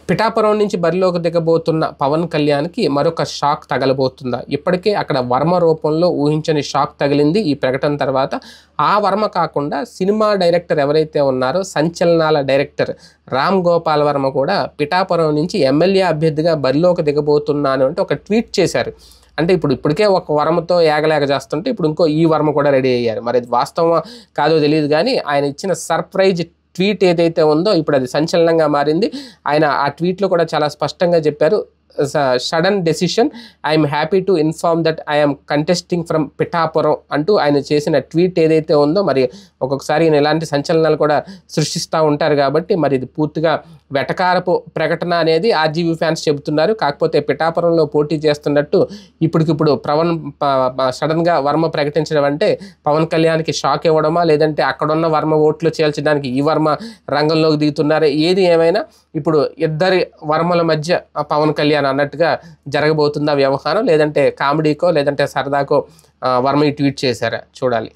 పిఠాపురం నుంచి బరిలోకి దిగబోతున్న పవన్ కళ్యాణ్కి మరొక షాక్ తగలబోతుందా? ఇప్పటికే అక్కడ వర్మ రూపంలో ఊహించని షాక్ తగిలింది ఈ ప్రకటన తర్వాత. ఆ వర్మ కాకుండా సినిమా డైరెక్టర్ ఎవరైతే ఉన్నారో, సంచలనాల డైరెక్టర్ రామ్ గోపాల్ వర్మ కూడా పిఠాపురం నుంచి ఎమ్మెల్యే అభ్యర్థిగా బరిలోకి దిగబోతున్నాను అంటే ఒక ట్వీట్ చేశారు. అంటే ఇప్పటికే ఒక వర్మతో ఏగలేక చేస్తుంటే ఇప్పుడు ఇంకో ఈ వర్మ కూడా రెడీ అయ్యారు. మరి అది వాస్తవం కాదో తెలియదు కానీ ఆయన ఇచ్చిన సర్ప్రైజ్ ట్వీట్ ఏదైతే ఉందో ఇప్పుడు అది సంచలనంగా మారింది. ఆయన ఆ ట్వీట్లో కూడా చాలా స్పష్టంగా చెప్పారు, sudden decision, I'm happy to inform that I'm contesting from Pithapuram అంటూ ఆయన చేసిన ట్వీట్ ఏదైతే ఉందో, మరి ఒక్కొక్కసారి ఈయన ఇలాంటి సంచలనాలు కూడా సృష్టిస్తూ ఉంటారు కాబట్టి మరి ఇది పూర్తిగా వెటకారపు ప్రకటన అనేది ఆర్జీవీ ఫ్యాన్స్ చెబుతున్నారు. కాకపోతే పిఠాపురంలో పోటీ చేస్తున్నట్టు ఇప్పటికిప్పుడు సడన్గా వర్మ ప్రకటించడం అంటే పవన్ కళ్యాణ్కి షాక్ ఇవ్వడమా, లేదంటే అక్కడున్న వర్మ ఓట్లు చేల్చడానికి ఈ వర్మ రంగంలోకి దిగుతున్నారా? ఏది ఏమైనా ఇప్పుడు ఇద్దరి వర్మల మధ్య పవన్ కళ్యాణ్ అన్నట్టుగా జరగబోతుందా వ్యవహారం, లేదంటే కామెడీకో లేదంటే సరదాకో వర్మ ట్వీట్ చేశారా? చూడాలి.